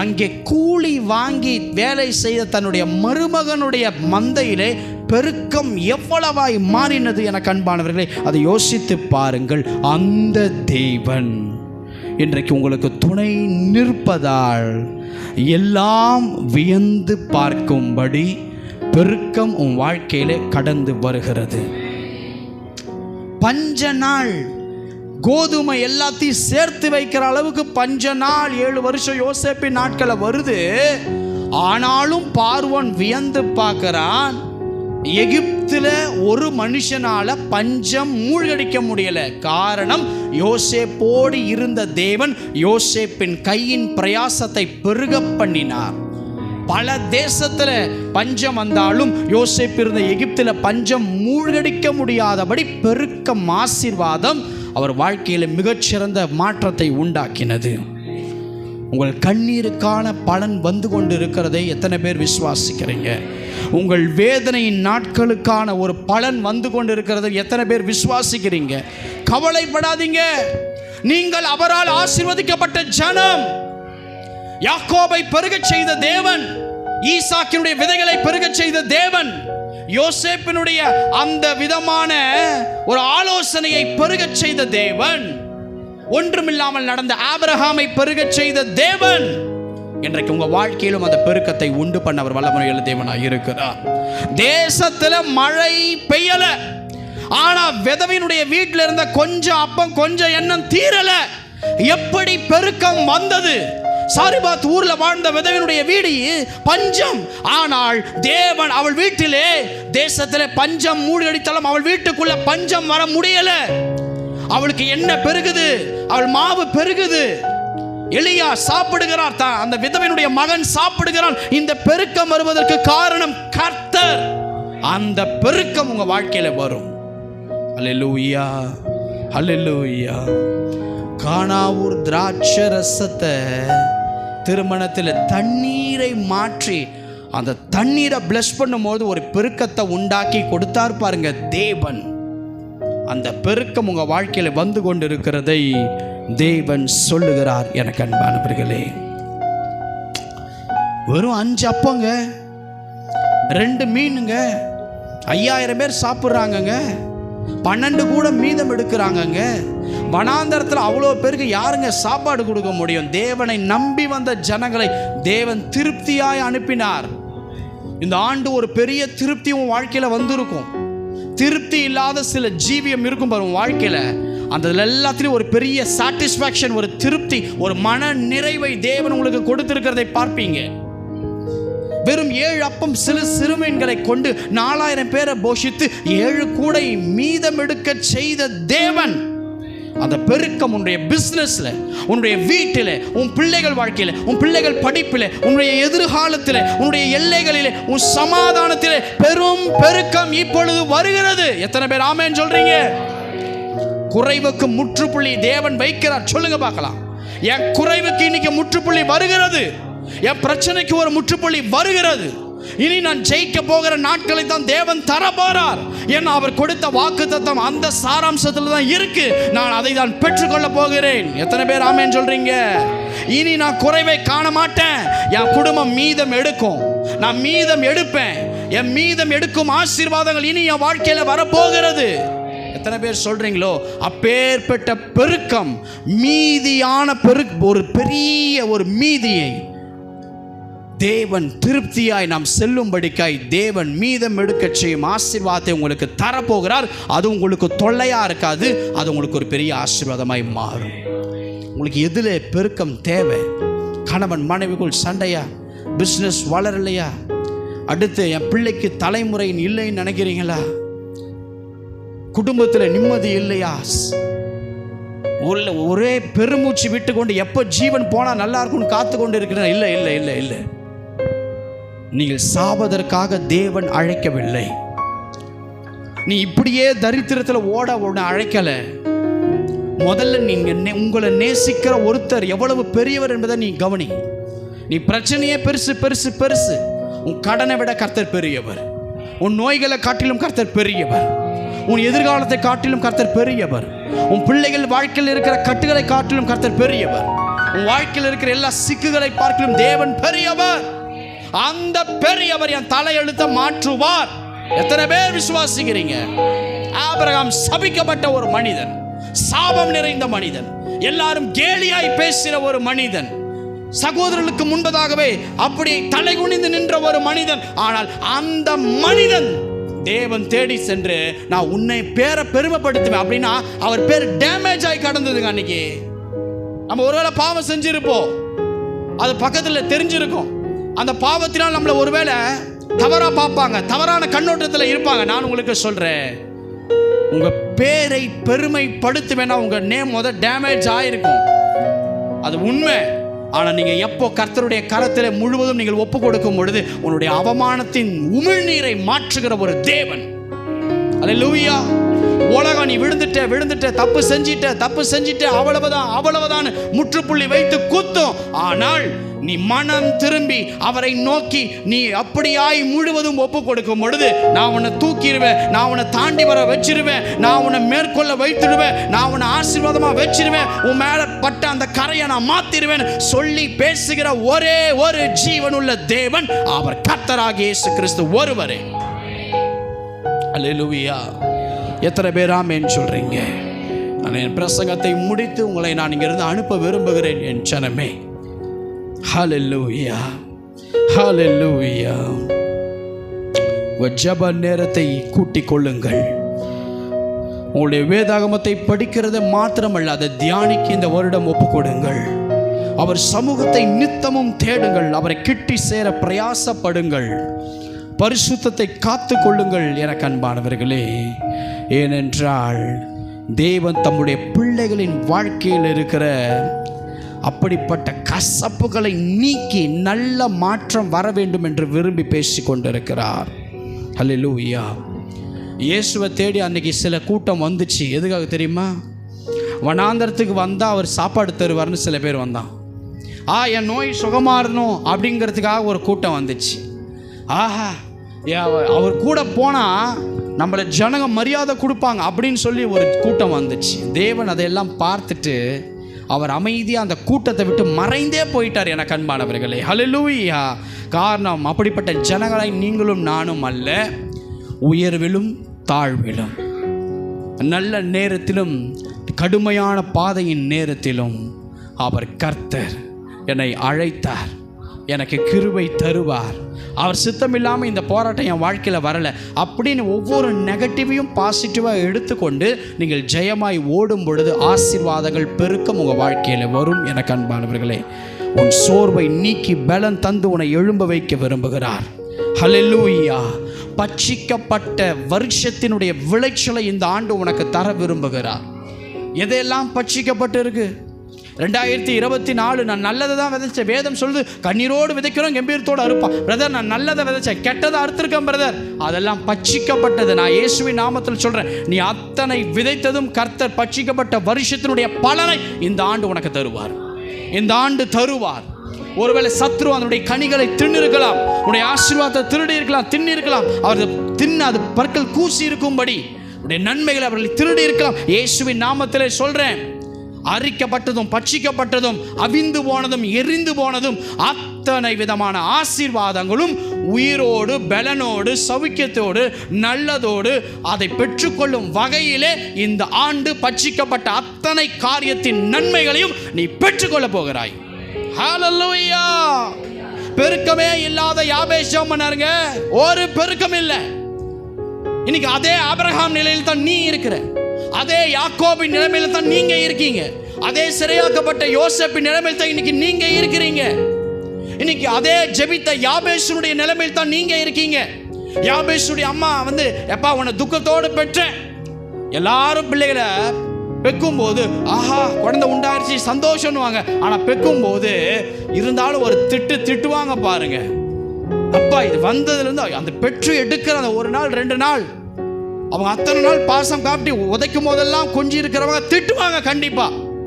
அங்கே கூலி வாங்கி வேலை செய்த தன்னுடைய மருமகனுடைய மந்தையிலே பெருக்கம் எவ்வளவாய் மாறினது என அன்பானவர்களே, அதை யோசித்து பாருங்கள். அந்த தேவன் இன்றைக்கு உங்களுக்கு துணை நிற்பதால் எல்லாம் வியந்து பார்க்கும்படி பெருக்கம் உன் வாழ்க்கையிலே கடந்து வருகிறது. பஞ்ச நாள் கோதுமை எல்லாத்தையும் சேர்த்து வைக்கிற அளவுக்கு பஞ்ச நாள் 7 வருஷம் யோசேப்பின் நாட்களை வருது. ஆனாலும் பார்வோன் வியந்து பார்க்கிறான். எகிப்தில் ஒரு மனுஷனால பஞ்சம் மூழ்கடிக்க முடியல. காரணம், யோசேப்போடு இருந்த தேவன் யோசேப்பின் கையின் பிரயாசத்தை பெருக பண்ணினார். பல தேசத்தில் பஞ்சம் வந்தாலும் யோசேப்பு இருந்த எகிப்தில் பஞ்சம் மூழ்கடிக்க முடியாதபடி பெருக்கம் ஆசீர்வாதம் அவர் வாழ்க்கையில் மிகச்சிறந்த மாற்றத்தை உண்டாக்கினது. உங்கள் கண்ணீருக்கான பலன் வந்து கொண்டு இருக்கிறதை எத்தனை பேர் விசுவாசிக்கிறீங்க? உங்கள் வேதனையின் நாட்களுக்கான ஒரு பலன் வந்து கொண்டு இருக்கிறதை எத்தனை பேர் விசுவாசிக்கிறீங்க? கவலைப்படாதீங்க. நீங்கள் அவரால் ஆசீர்வதிக்கப்பட்ட ஜனம். யாக்கோபை பெருகச் செய்த தேவன், ஈசாக்கினுடைய விதைகளை பெருகச் செய்த தேவன், யோசேப்பினுடைய அந்த விதமான ஒரு ஆலோசனையை பெருகச் செய்த தேவன், ஒன்றுமில்லாமல் நடந்த ஆபிரகாமை பெருகச் செய்த தேவன், இன்றைக்கு உங்க வாழ்க்கையிலும் அந்த பெருக்கத்தை உண்டு பண்ண அவர் வல்லமையுள்ள தேவனாய் இருக்கிறார். தேசத்துல மழை பெய்யல, ஆனா விதவையினுடைய வீட்டில் இருந்த கொஞ்சம் அப்பம் கொஞ்சம் எண்ணம் தீரல. எப்படி பெருக்கம் வந்தது? சாரிபாத் ஊர்ல வாழ்ந்த விதவையினுடைய வீடு பஞ்சம். ஆனால் தேவன் அவள் வீட்டிலே, தேசத்திலே பஞ்சம் மூழ்கடித்தாலும் அவள் வீட்டுக்குள்ள பஞ்சம் வர முடியல. அவளுக்கு என்ன பெருகுது? அவள் மாவு பெருகுது. எலியா சாப்பிடுகிறார், அந்த விதவையினுடைய மகன் சாப்பிடுகிறான். இந்த பெருக்கம் வருவதற்கு காரணம் கர்த்தர். அந்த பெருக்கம் உங்க வாழ்க்கையில வரும். அல்லேலூயா, அல்லேலூயா. கானாவூர் திராட்சை ரசத்தை திருமணத்தில் தண்ணீரை மாற்றி அந்த தண்ணீரை பிளஸ் பண்ணும்போது ஒரு பெருக்கத்தை உண்டாக்கி கொடுத்தார் பாருங்க தேவன். அந்த பெருக்கம் உங்க வாழ்க்கையில வந்து கொண்டு இருக்கிறதை தேவன் சொல்லுகிறார். எனக்கு அன்பானவர்களே, வெறும் 5 அப்பங்க 2 மீனுங்க, 5000 பேர் சாப்பிட்றாங்கங்க. 12 கூட மீதம் எடுக்கிறாங்கங்க. வனாந்தரத்தில் அவ்வளோ பேருக்கு யாருங்க சாப்பாடு கொடுக்க முடியும்? தேவனை நம்பி வந்த ஜனங்களை தேவன் திருப்தியாய் அனுப்பினார். இந்த ஆண்டு ஒரு பெரிய திருப்தி உன் வாழ்க்கையில் வந்திருக்கும். திருப்தி இல்லாத சில ஜீவியம் இருக்கும் பாரு உன் வாழ்க்கையில். அந்த எல்லாத்திலையும் ஒரு பெரிய சாட்டிஸ்ஃபேக்ஷன், ஒரு திருப்தி, ஒரு மன நிறைவை தேவன் உங்களுக்கு கொடுத்திருக்கிறதை பார்ப்பீங்க. வெறும் 7 அப்பம் சில சிறுமீன்களை கொண்டு 4000 பேரை போஷித்து 7 கூடை மீதம் எடுக்க செய்த தேவன். அந்த பெருக்கம் உன்னுடைய பிசினஸ்ல, உன்னுடைய வீட்டில், உன் பிள்ளைகள் வாழ்க்கையில், உன் பிள்ளைகள் படிப்பில், உன்னுடைய எதிர்காலத்தில், உன்னுடைய எல்லைகளிலே, உன் சமாதானத்திலே பெரும் பெருக்கம் இப்பொழுது வருகிறது. எத்தனை பேர் ஆமென் சொல்றீங்க? குறைவுக்கு முற்றுப்புள்ளி தேவன் வைக்கிறார். சொல்லுங்க பார்க்கலாம். என் குறைவுக்கு இன்னைக்கு முற்றுப்புள்ளி வருகிறது. என் பிரச்சனைக்கு ஒரு முற்றுப்புள்ளி வருகிறது. இனி நான் ஜெயிக்க போகிற நாட்களை தான் தேவன் தர போறார். ஏன்னா அவர் கொடுத்த வாக்குத்தத்தம் அந்த சாராம்சத்தில் தான் இருக்கு. நான் அதை தான் பெற்றுக்கொள்ள போகிறேன். எத்தனை பேர் ஆமென் சொல்றீங்க? இனி நான் குறைவை காண மாட்டேன். என் குடும்பம் மீதம் எடுக்கும், நான் மீதம் எடுப்பேன். என் மீதம் எடுக்கும் ஆசீர்வாதங்கள் இனி என் வாழ்க்கையில வரப்போகிறது. எத்தனை பேர் சொல்றீங்களோ அப்பேற்பட்ட பெருக்கம், மீதியான ஒரு பெரிய ஒரு மீதியை தேவன் திருப்தியாய் நாம் செல்லும்படிக்காய் தேவன் மீதம் எடுக்க செய்யும் ஆசீர்வாதத்தை உங்களுக்கு தரப்போகிறார். அது உங்களுக்கு தொல்லையா இருக்காது, அது உங்களுக்கு ஒரு பெரிய ஆசீர்வாதமாய் மாறும். உங்களுக்கு எதில் பெருக்கம் தேவை? கணவன் மனைவிக்குள் சண்டையா? பிஸ்னஸ் வளரலையா? அடுத்து என் பிள்ளைக்கு தலைமுறையின் இல்லைன்னு நினைக்கிறீங்களா? குடும்பத்தில் நிம்மதி இல்லையா? ஒரே பெருமூச்சு விட்டு கொண்டு எப்போ ஜீவன் போனால் நல்லா இருக்கும்னு காத்து கொண்டு இருக்கிறேன். இல்லை இல்லை இல்லை இல்லை, நீங்கள் சாவதற்காக தேவன் அழைக்கவில்லை. நீ இப்படியே தரித்திரத்தில் ஓட உன்னை அழைக்கல. முதல்ல நீங்க உங்களை நேசிக்கிற ஒருத்தர் எவ்வளவு பெரியவர் என்பதை நீ கவனி. நீ பிரச்சனையே பெருசு பெருசு பெருசு. உன் கடனை விட கர்த்தர் பெரியவர். உன் நோய்களை காட்டிலும் கர்த்தர் பெரியவர். உன் எதிர்காலத்தை காட்டிலும் கர்த்தர் பெரியவர். உன் பிள்ளைகள் வாழ்க்கையில் இருக்கிற கட்டுகளை காட்டிலும் கர்த்தர் பெரியவர். உன் வாழ்க்கையில் இருக்கிற எல்லா சிக்குகளை பார்க்கிலும் தேவன் பெரியவர். அந்த பெரியவர் என் தலையெழுத்த மாற்றுவார். எத்தனை பேர் விசுவாசிக்கிறீங்க? ஆபிரகாம் சபிக்கப்பட்ட ஒரு மனிதன், சாபம் நிறைந்த மனிதன், எல்லாரும் கேலியாய் பேசின ஒரு மனிதன், சகோதரர்களுக்கு முன்பதாகவே அப்படி தலை குனிந்து நின்ற ஒரு மனிதன். ஆனால் அந்த மனிதன் தேவன் தேடி சென்று நான் உன்னை பேரை பெருமைப்படுத்துவேன் அப்படின்னா அவர் பேர் டேமேஜ் ஆகி கடந்ததுங்க. அன்னைக்கு நம்ம ஒருவேளை பாவம் செஞ்சிருப்போம், அது பக்கத்தில் தெரிஞ்சிருக்கும். அந்த பாவத்தினால் நம்மளை ஒருவேளை தவறா பார்ப்பாங்க, தவறான கண்ணோட்டத்தில் இருப்பாங்க. நான் உங்களுக்கு சொல்றேன், உங்க பேரை பெருமைப்படுத்துவேன்னா உங்க நேம் டேமேஜ் ஆயிருக்கும், அது உண்மை. ஆனால் நீங்கள் எப்போ கர்த்தருடைய கரத்தில் முழுவதும் நீங்கள் ஒப்பு கொடுக்கும் பொழுது உன்னுடைய அவமானத்தின் உமிழ்நீரை மாற்றுகிற ஒரு தேவன். அல்லேலூயா. உலகம் நீ விழுந்துட்ட தப்பு செஞ்சிட்ட அவ்வளவுதான் முற்றுப்புள்ளி வைத்து குத்தும். ஆனால் நீ மனம் திரும்பி அவரை நோக்கி நீ அப்படியாய் முழுவதும் ஒப்பு கொடுக்கும் பொழுது நான் உன்னை தூக்கிடுவேன், நான் உன்னை தாண்டி வர வச்சிருவேன், நான் உன்னை மேற்கொள்ள வைத்திடுவேன், நான் உன்னை ஆசீர்வாதமா வச்சிருவேன், உன் மேல பட்ட அந்த கரையை நான் மாத்திடுவேன் சொல்லி பேசுகிற ஒரே ஒரு ஜீவனுள்ள தேவன் அவர் கர்த்தராகிய இயேசு கிறிஸ்து ஒருவரே. அல்லேலூயா. எத்தனை பேர் ஆமென் சொல்றீங்க? நான் என் பிரசங்கத்தை முடித்து உங்களை நான் இங்கிருந்து அனுப்ப விரும்புகிறேன் என் ஜனமே. ஹல்லேலூயா, ஹல்லேலூயா. ஜெப நேரத்தை கூட்டிக் கொள்ளுங்கள். உங்களுடைய வேதாகமத்தை படிக்கிறது மாத்திரமல்ல, அதை தியானிக்க இந்த வருடம் ஒப்புக் கொடுங்கள். அவர் சமூகத்தை நித்தமும் தேடுங்கள், அவரை கிட்டி சேர பிரயாசப்படுங்கள், பரிசுத்தத்தை காத்து கொள்ளுங்கள் எனக்கு அன்பானவர்களே. ஏனென்றால் தேவன் தம்முடைய பிள்ளைகளின் வாழ்க்கையில் இருக்கிற அப்படிப்பட்ட கசப்புகளை நீக்கி நல்ல மாற்றம் வர வேண்டும் என்று விரும்பி பேசி கொண்டிருக்கிறார். ஹல்லேலூயா. இயேசுவை தேடி அன்னைக்கு சில கூட்டம் வந்துச்சு. எதுக்காக தெரியுமா? வனாந்தரத்துக்கு வந்தால் அவர் சாப்பாடு தருவார்னு சில பேர் வந்தான். என் நோய் சுகமாறணும் அப்படிங்கிறதுக்காக ஒரு கூட்டம் வந்துச்சு. ஆஹா, அவர் கூட போனால் நம்மளை ஜனங்க மரியாதை கொடுப்பாங்க அப்படின்னு சொல்லி ஒரு கூட்டம் வந்துச்சு. தேவன் அதையெல்லாம் பார்த்துட்டு அவர் அமைதியாக அந்த கூட்டத்தை விட்டு மறைந்தே போயிட்டார் எனக்கு அன்பானவர்களே. ஹல்லேலூயா. காரணம், அப்படிப்பட்ட ஜனங்களை நீங்களும் நானும் அல்ல. உயர்விலும் தாழ்விலும், நல்ல நேரத்திலும் கடுமையான பாதையின் நேரத்திலும் அவர் கர்த்தர் என்னை அழைத்தார், எனக்கு கிருபை தருவார். அவர் சித்தம் இல்லாமல் இந்த போராட்டம் என் வாழ்க்கையில் வரலை அப்படின்னு ஒவ்வொரு நெகட்டிவையும் பாசிட்டிவாக எடுத்துக்கொண்டு நீங்கள் ஜெயமாய் ஓடும் பொழுது ஆசீர்வாதங்கள் பெருக்கம் உங்கள் வாழ்க்கையில் வரும் எனக்கு அன்பானவர்களே. உன் சோர்வை நீக்கி பலன் தந்து உன்னை எழும்ப வைக்க விரும்புகிறார். ஹல்லேலூயா. பட்சிக்கப்பட்ட வருஷத்தினுடைய விளைச்சலை இந்த ஆண்டு உனக்கு தர விரும்புகிறார். எதையெல்லாம் பட்சிக்கப்பட்டு இருக்கு? 2024 நான் நல்லதை தான் விதைச்சேன். வேதம் சொல்லுது, கண்ணீரோடு விதைக்கிறோம் கம்பீரத்தோடு அறுப்பான். பிரதர், நான் நல்லதை விதைச்சேன், கெட்டதை அறுத்திருக்கேன் பிரதர். அதெல்லாம் பட்சிக்கப்பட்டது. நான் இயேசுவின் நாமத்தில் சொல்கிறேன், நீ அத்தனை விதைத்ததும் கர்த்தர் பட்சிக்கப்பட்ட வருஷத்தினுடைய பலனை இந்த ஆண்டு உனக்கு தருவார். இந்த ஆண்டு தருவார். ஒருவேளை சத்ரு அதனுடைய கனிகளை தின்னிருக்கலாம், உன்னுடைய ஆசீர்வாதத்தை திருடி இருக்கலாம், தின்னிருக்கலாம். அவர் அது பற்கள் கூசி இருக்கும்படி உடைய நன்மைகளை அவர்களை திருடி இருக்கலாம். இயேசுவின் நாமத்திலே சொல்கிறேன், அரிக்கப்பட்டதும் பட்சிக்கப்பட்டதும் அவிந்து போனதும் எரிந்து போனதும் அத்தனை விதமான ஆசீர்வாதங்களும் உயிரோடு பலனோடு சௌக்கியத்தோடு நல்லதோடு அதை பெற்றுக்கொள்ளும் வகையிலே இந்த ஆண்டு பட்சிக்கப்பட்ட அத்தனை காரியத்தின் நன்மைகளையும் நீ பெற்றுக்கொள்ள போகிறாய். ஹல்லேலூயா. பெருக்கமே இல்லாத யாபேஸ் ஜெபம் பண்ணாருங்க, ஒரு பெருக்கம் இல்லை. இன்னைக்கு அதே ஆபிரகாம் நிலையில் தான் நீ இருக்கிற, அதே யாக்கோபின் நிலைமையில தான் நீங்க இருக்கீங்க, அதே சிறையாக்கப்பட்ட யோசேப்பின் நிலைமையில் தான் இன்னைக்கு நீங்க இருக்கிறீங்க. இன்னைக்கு அதே ஜெபித்த யாபேசுடைய நிலைமையில் தான் நீங்க இருக்கீங்க. யாபேசுடைய அம்மா எப்பா உன்னை துக்கத்தோடு பெற்றேன். எல்லாரும் பிள்ளைகளை பெக்கும் போது ஆஹா குழந்தை உண்டாயிருச்சு சந்தோஷம்னுவாங்க. ஆனா பெக்கும் போது இருந்தாலும் ஒரு திட்டுவாங்க பாருங்க. அப்பா இது வந்ததுல இருந்து அந்த பெற்று எடுக்கிற அந்த ஒரு நாள் 2 நாள் அவங்க அத்தனை நாள் பாசம் காட்டி உதைக்கும் போதெல்லாம் கொஞ்சி இருக்கிறவங்க திட்டுவாங்க கண்டிப்பா.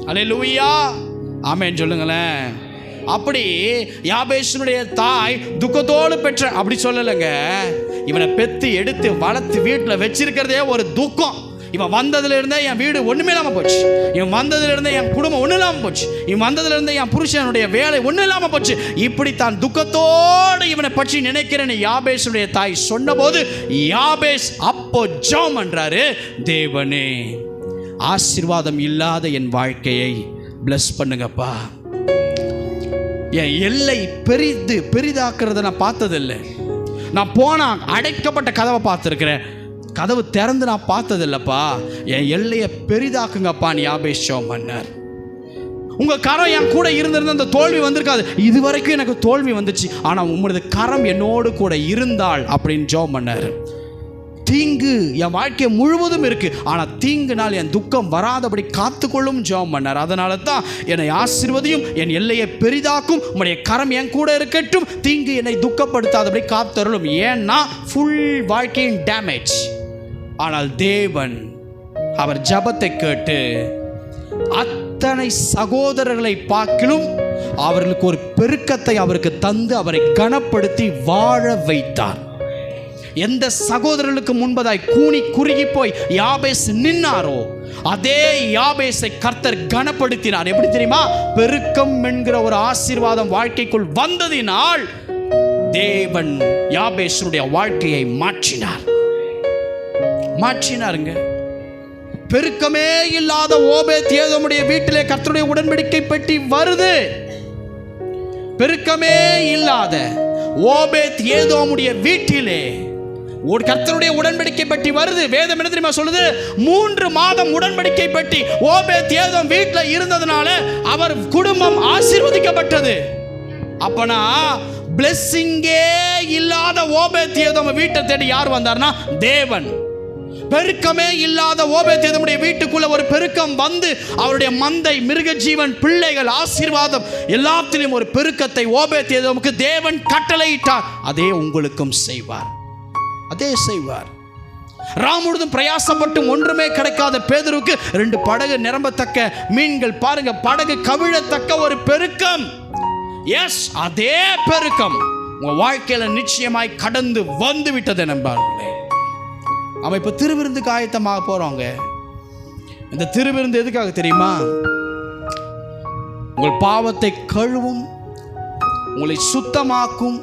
அல்லேலூயா, ஆமென் சொல்லுங்களேன். அப்படி யாபேசுடைய தாய் துக்கத்தோடு பெற்ற அப்படி சொல்லலைங்க. இவனை பெத்து எடுத்து வளர்த்து வீட்டில் வச்சிருக்கிறதே ஒரு துக்கம். இவன் வந்ததுல இருந்தே என் வீடு ஒண்ணுமே இல்லாம போச்சு, இவன் வந்ததுல இருந்தே என் குடும்பம் ஒண்ணு இல்லாம போச்சு, இவன் வந்ததுல இருந்தே என் புருஷனுடைய வேலை ஒண்ணு இல்லாம போச்சு. இப்படி தான் துக்கத்தோடு இவனை பற்றி நினைக்கிறேன்னு யாபேசுடைய தாய் சொன்ன போது யாபேஸ் அப்போ ஜெபம் பண்றாரு, தேவனே ஆசீர்வாதம் இல்லாத என் வாழ்க்கையை பிளஸ் பண்ணுங்கப்பா. என் எல்லை பெரிதாக்குறத நான் பார்த்ததில்லை. நான் போனா அடைக்கப்பட்ட கதவை பார்த்துருக்கிறேன், கதவு திறந்து நான் பார்த்ததில்லப்பா. என் எல்லையை பெரிதாக்குங்கப்பா. யாபேஸ் ஜெபம் பண்ணார். உங்க கரம் என் கூட இருந்திருந்த அந்த தோல்வி வந்திருக்காது. இது வரைக்கும் எனக்கு தோல்வி வந்துச்சு, ஆனா உங்களது கரம் என்னோடு கூட இருந்தால் அப்படின்னு ஜெபம் பண்ணார். தீங்கு என் வாழ்க்கை முழுவதும் இருக்கு, ஆனா தீங்குனால் என் துக்கம் வராதபடி காத்துக்கொள்ளும் ஜெபம் பண்ணார். அதனால தான் என்னை ஆசீர்வதியும், என் எல்லையை பெரிதாக்கும், உம்முடைய கரம் என் கூட இருக்கட்டும், தீங்கு என்னை துக்கப்படுத்தாதபடி காத்தருளும். ஏன்னா ஃபுல் வாழ்க்கையின் டேமேஜ். ஆனால் தேவன் அவர் ஜெபத்தை கேட்டு அத்தனை சகோதரர்களை பார்க்கிலும் அவர்களுக்கு ஒரு பெருக்கத்தை அவருக்கு தந்து அவரை கனப்படுத்தி வாழ வைத்தார். எந்த சகோதரர்களுக்கு முன்பதாய் கூனி குறுகி போய் யாபேஸ் நின்னாரோ அதே யாபேஸை கர்த்தர் கனப்படுத்தினார். எப்படி தெரியுமா? பெருக்கம் என்கிற ஒரு ஆசீர்வாதம் வாழ்க்கைக்குள் வந்ததினால் தேவன் யாபேசுடைய வாழ்க்கையை மாற்றினாருங்க. பெருக்கமே இல்லாத ஓபேத் ஏதோமுடைய வீட்டிலே கர்த்தருடைய உடன்படிக்கை பெட்டி வருது. பெருக்கமே இல்லாத ஓபேத் ஏதோமுடைய வீட்டிலே ஒரு கர்த்தருடைய உடன்படிக்கை பெட்டி வருது. வேதம் என்ன தெரியுமா சொல்லுது? 3 மாதம் உடன்படிக்கை பெட்டி ஓபேத் ஏதோம் வீட்டில் இருந்ததுனால அவர் குடும்பம் ஆசீர்வதிக்கப்பட்டது. அப்பனா பிளெஸிங்கே இல்லாத ஓபேத் ஏதோம் வீட்டை தேடி யார் வந்தார்னா தேவன். பெருக்கமே இல்லாத ஓபேத் ஏதோமுடைய வீட்டுக்குள்ள ஒரு பெருக்கம் வந்து அவருடைய மந்தை, மிருக ஜீவன், பிள்ளைகள், ஆசீர்வாதம் எல்லாத்திலும் ஒரு பெருக்கத்தை ஓபேத் ஏதோமுக்கு தேவன் கட்டளையிட்டார். அதே உங்களுக்கும் செய்வார். ராமுழுதும் பிரயாசப்பட்டும் ஒன்றுமே கிடைக்காத பேதுருக்கு 2 படகு நிரம்பத்தக்க மீன்கள், பாருங்க, படகு கவிழத்தக்க ஒரு பெருக்கம். எஸ், அதே பெருக்கம் உங்க வாழ்க்கையில நிச்சயமாய் கடந்து வந்து விட்டது நண்பர்களே. அவன் இப்ப திருவிருந்துக்கு ஆயத்தமாக போறோங்க. இந்த திருவிருந்து எதுக்காக தெரியுமா? உங்கள் பாவத்தை கழுவும், உங்களை சுத்தமாக்கும்,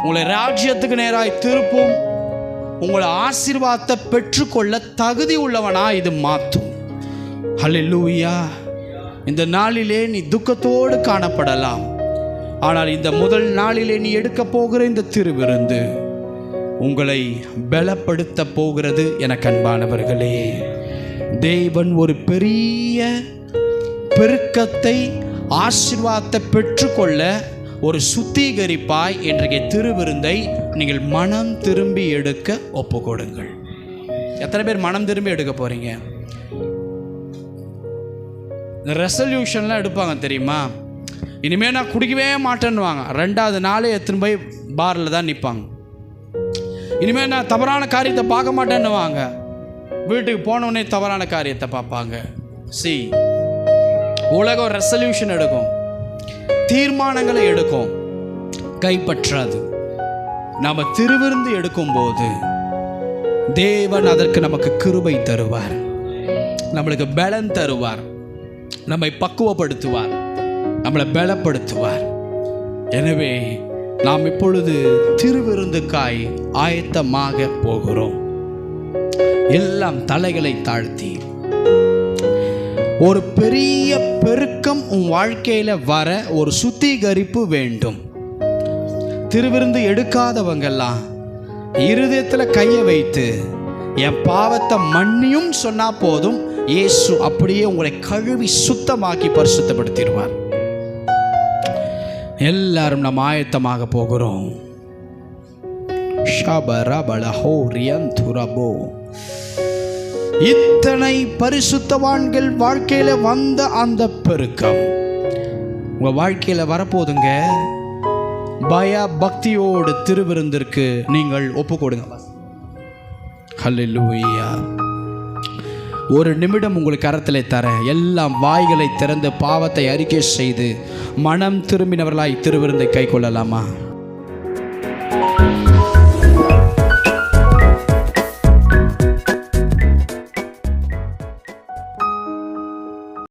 உங்களை ராஜ்யத்துக்கு நேராய் திருப்பும், உங்களை ஆசீர்வாதத்தை பெற்றுக்கொள்ள தகுதி உள்ளவனா இது மாற்றும். ஹல்லேலூயா. இந்த நாளிலே நீ துக்கத்தோடு காணப்படலாம், ஆனால் இந்த முதல் நாளிலே நீ எடுக்க போகிற இந்த திருவிருந்து உங்களை பலப்படுத்த போகிறது. எனக்கு அன்பானவர்களே, தேவன் ஒரு பெரிய பெருக்கத்தை, ஆசீர்வாதத்தை பெற்றுக்கொள்ள ஒரு சுத்திகரிப்பாய் இன்றைய திருவிருந்தை நீங்கள் மனம் திரும்பி எடுக்க ஒப்பு கொடுங்கள். எத்தனை பேர் மனம் திரும்பி எடுக்க போறீங்க? ரெசல்யூஷன்லாம் எடுப்பாங்க தெரியுமா? இனிமேல் நான் குடிக்கவே மாட்டேன்னுவாங்க. 2வது நாளே எத்தனை போய் பாரில் தான் நிற்பாங்க. இனிமேல் நான் தவறான காரியத்தை பார்க்க மாட்டேன்னுவாங்க. வீட்டுக்கு போனோடனே தவறான காரியத்தை பார்ப்பாங்க. உலகம் ரெசல்யூஷன் எடுக்கும், தீர்மானங்களை எடுக்கும், கைப்பற்றாது. நாம் திருவிருந்து எடுக்கும்போது தேவன் அதற்கு நமக்கு கிருபை தருவார், நம்மளுக்கு பலன் தருவார். நம்மை பக்குவப்படுத்துவார், நம்மளை பலப்படுத்துவார். எனவே நாம் இப்பொழுது திருவிருந்துக்காய் ஆயத்தமாக போகிறோம். எல்லாம் தலைகளை தாழ்த்தி, ஒரு பெரிய பெருக்கம் உன் வாழ்க்கையில வர ஒரு சுத்திகரிப்பு வேண்டும். திருவிருந்து எடுக்காதவங்கெல்லாம் இருதயத்தில் கையை வைத்து என் பாவத்தை மன்னியும் சொன்னா போதும், இயேசு அப்படியே உங்களை கழுவி சுத்தமாக்கி பரிசுத்தப்படுத்திடுவார். எல்லாரும் நம்ம ஆயத்தமாக போகிறோம். இத்தனை பரிசுத்தவான்கள் வாழ்க்கையில வந்த அந்த பெருக்கம் உங்க வாழ்க்கையில வரப்போதுங்க. பய பக்தியோடு திருவிருந்திற்கு நீங்கள் ஒப்பு கொடுங்க. ஹல்லேலூயா. ஒரு நிமிடம் உங்களுக்கு கரத்தில் தர, எல்லாம் வாய்களை திறந்து பாவத்தை அறிக்கை செய்து மனம் திரும்பினவர்களாய் திருவிருந்தை கை கொள்ளலாமா?